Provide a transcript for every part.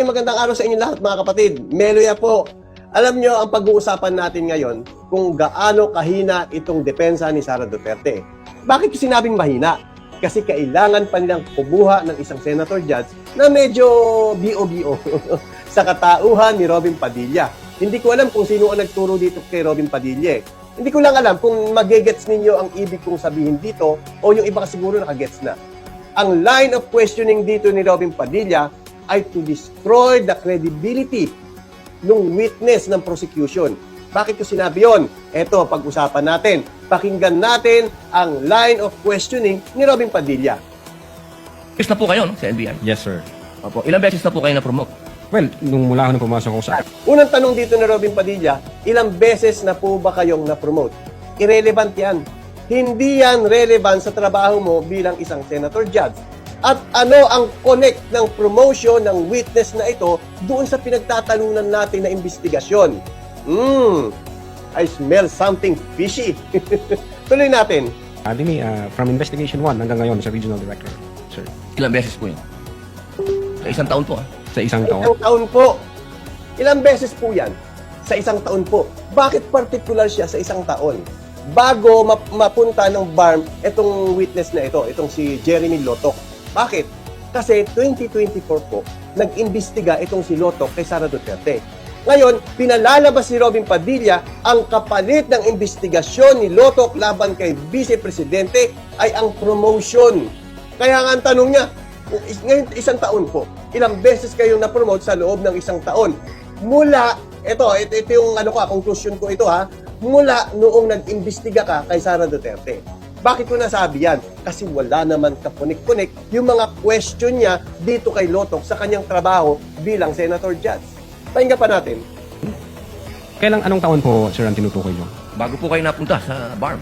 Magandang araw sa inyo lahat mga kapatid. Meloya po. Alam nyo, ang pag-uusapan natin ngayon kung gaano kahina itong depensa ni Sara Duterte. Bakit ko sinabing mahina? Kasi kailangan pa nilang kubuha ng isang senator judge na medyo bio-bio sa katauhan ni Robin Padilla. Hindi ko alam kung sino ang nagturo dito kay Robin Padilla. Hindi ko lang alam kung magigets ninyo ang ibig kong sabihin dito o yung iba siguro nakagets na. Ang line of questioning dito ni Robin Padilla ay to destroy the credibility ng witness ng prosecution. Bakit ko sinabi yun? Eto, pag-usapan natin. Pakinggan natin ang line of questioning ni Robin Padilla. Beses na po kayo, no, sa NBI? Yes, sir. Opo. Ilang beses na po kayo na-promote? Well, nung mula ako nung pumasok ako sa... Unang tanong dito ni Robin Padilla, ilang beses na po ba kayong na-promote? Irrelevant yan. Hindi yan relevant sa trabaho mo bilang isang senator judge. At ano ang connect ng promotion ng witness na ito doon sa pinagtatalunan natin na investigasyon? I smell something fishy. Tuloy natin. From Investigation 1 hanggang ngayon sa Regional Director, sir. Ilang beses po yun? Sa isang taon po, Sa isang taon. Isang taon po. Ilang beses po yan? Sa isang taon po. Bakit particular siya sa isang taon? Bago mapunta ng BARM itong witness na ito, itong si Jeremy Lotok. Bakit? Kasi 2024 po, nag-imbestiga itong si Lotok kay Sara Duterte. Ngayon, pinalalabas ni Robin Padilla ang kapalit ng investigasyon ni Lotok laban kay Vice Presidente ay ang promotion. Kaya nga ang tanong niya, ngayon isang taon po, ilang beses kayong na-promote sa loob ng isang taon? Mula, ito yung conclusion ko ito mula noong nag-imbestiga ka kay Sara Duterte. Bakit ko nasabi yan? Kasi wala naman kapunik-punik yung mga question niya dito kay Lotok sa kanyang trabaho bilang senator judge. Pakinggan pa natin. Anong taon po, sir, ang tinutukoy nyo? bago po kayo napunta sa BARM.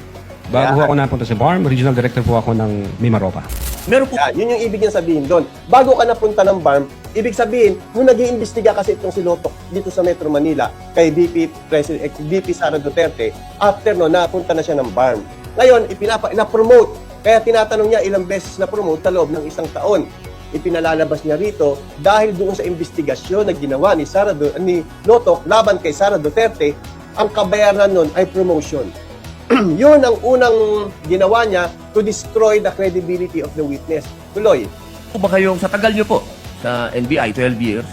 Bago ako napunta sa BARM, Regional Director po ako ng Mimaropa. Meron po, Yun yung ibig niya sabihin doon. Bago ka napunta ng BARM, ibig sabihin, nung nag-iimbestiga kasi itong si Lotok dito sa Metro Manila kay VP Sara Duterte, after no, napunta na siya ng BARM. Ngayon, na-promote. Kaya tinatanong niya ilang beses na-promote sa loob ng isang taon. Ipinalalabas niya rito dahil doon sa investigasyon na ginawa ni Lotok laban kay Sara Duterte, ang kabayaran nun ay promotion. Yun ang unang ginawa niya to destroy the credibility of the witness. Tuloy. po ba kayong, sa tagal nyo po, sa NBI, 12 years,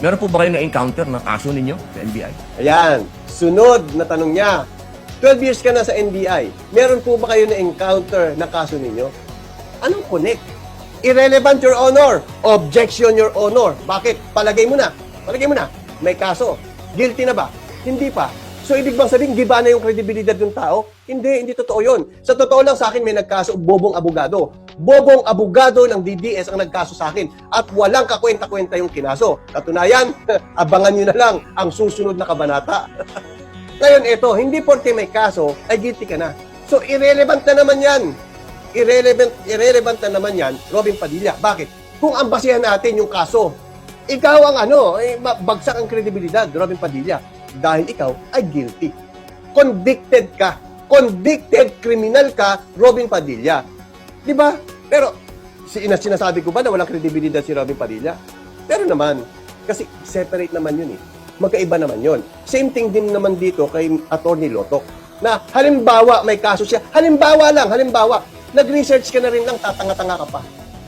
meron po ba kayong na-encounter na kaso ninyo sa NBI? Ayan. Sunod na tanong niya. 12 years ka na sa NBI. Meron po ba kayo na-encounter na kaso ninyo? Anong connect? Irrelevant, Your Honor. Objection, Your Honor. Bakit? Palagay mo na. May kaso. Guilty na ba? Hindi pa. So, ibig bang sabihin, giba na yung kredibilidad ng tao? Hindi totoo yun. Sa totoo lang sa akin, may nagkaso, bobong abogado. Bobong abogado ng DDS ang nagkaso sa akin at walang kakwenta-kwenta yung kinaso. Katunayan, abangan nyo na lang ang susunod na kabanata. Ngayon, ito, hindi porke may kaso, ay guilty ka na. So, irrelevant na naman yan. Irrelevant na naman yan, Robin Padilla. Bakit? Kung ang basihan natin yung kaso, ikaw ang bagsak ang kredibilidad, Robin Padilla. Dahil ikaw ay guilty. Convicted ka. Convicted criminal ka, Robin Padilla. Di ba? Pero, sinasabi ko ba na walang kredibilidad si Robin Padilla? Pero naman, kasi separate naman yun Magkaiba naman yun. Same thing din naman dito kay Atty. Lotok. Na halimbawa may kaso siya. Halimbawa, nag-research ka na rin lang, tatanga-tanga ka pa.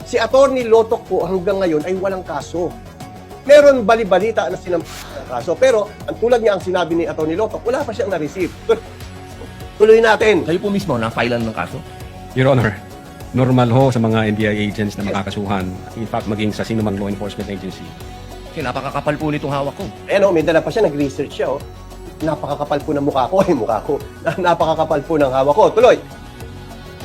Si Atty. Lotok po hanggang ngayon ay walang kaso. Meron bali-balita na sinampang kaso. Pero, ang tulad niya ang sinabi ni Atty. Lotok, wala pa siyang na-receive. Tuloy natin. Kayo po mismo, na-filean ng kaso? Your Honor, normal ho sa mga NBI agents na makakasuhan. In fact, maging sa sinumang law enforcement agency. Kasi napakakapal po nitong hawak ko. May dala pa siya, nag-research siya. Napakakapal po ng mukha ko. Napakakapal po ng hawak ko. Tuloy.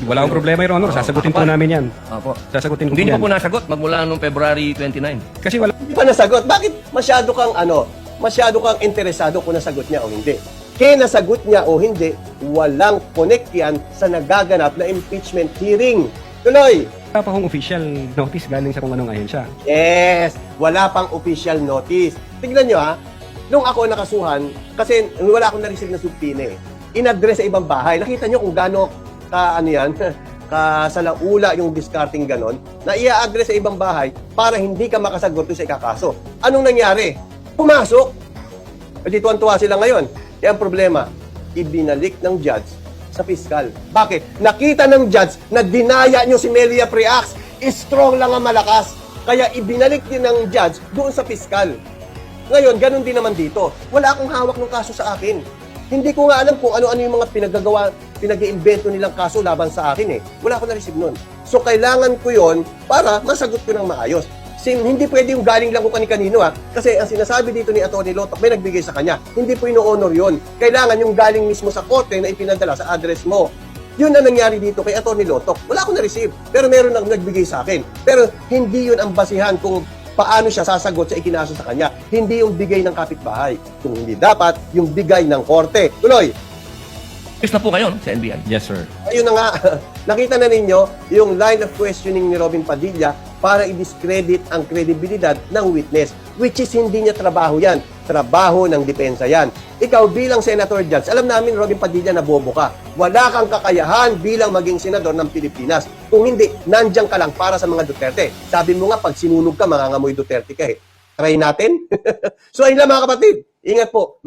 Wala akong problema, Your Honor. Sasagutin po namin yan. Opo. Sasagutin ko Hindi po niyo pa po yan. nasagot magmula noong February 29. Kasi wala... Hindi pa nasagot. Bakit masyado kang interesado kung nasagot niya o hindi? Kaya nasagot niya o hindi, walang connect yan sa nagaganap na impeachment hearing. Tuloy! Wala pa akong official notice galing sa kung anong ahensya. Yes! Wala pang official notice. Tignan nyo nung ako nakasuhan, kasi wala akong na-receive na subpoena in-address sa ibang bahay. Nakita nyo kung gaano kasalaula yung discarding ganon na i-address sa ibang bahay para hindi ka makasagot sa ikakaso. Anong nangyari? Pumasok. Kasi tuwan-tuwa sila ngayon. Kaya ang problema, ibinalik ng judge sa piskal. Bakit? Nakita ng judge na dinaya nyo si Melia Preax. Strong lang ang malakas. Kaya ibinalik din ng judge doon sa piskal. Ngayon, ganun din naman dito. Wala akong hawak ng kaso sa akin. Hindi ko nga alam kung ano-ano yung mga pinag-iimbento nilang kaso laban sa akin eh. Wala akong na-receive nun. So, kailangan ko yon para masagot ko ng maayos. Hindi pwede yung galing lang kung kani-kanino ha. Kasi ang sinasabi dito ni Atty. Lotok, may nagbigay sa kanya. Hindi po ino-honor yon. Kailangan yung galing mismo sa korte na ipinadala sa address mo. Yun ang nangyari dito kay Atty. Lotok. Wala akong na-receive. Pero meron nang nagbigay sa akin. Pero hindi yun ang basihan kung paano siya sasagot sa ikinaso sa kanya. Hindi yung bigay ng kapitbahay. Kung hindi dapat, yung bigay ng korte. Tuloy. Is na po kayo no, sa NBI. Yes, sir. Ayun na nga, nakita na ninyo yung line of questioning ni Robin Padilla para i-discredit ang kredibilidad ng witness, which is hindi niya trabaho yan. Trabaho ng depensa yan. Ikaw bilang Senator Judge, alam namin Robin Padilla na bobo ka. Wala kang kakayahan bilang maging senador ng Pilipinas. Kung hindi, nandiyan ka lang para sa mga Duterte. Sabi mo nga, pag sinunog ka, mangangamoy Duterte ka eh. Try natin? So ayun lang mga kapatid, ingat po.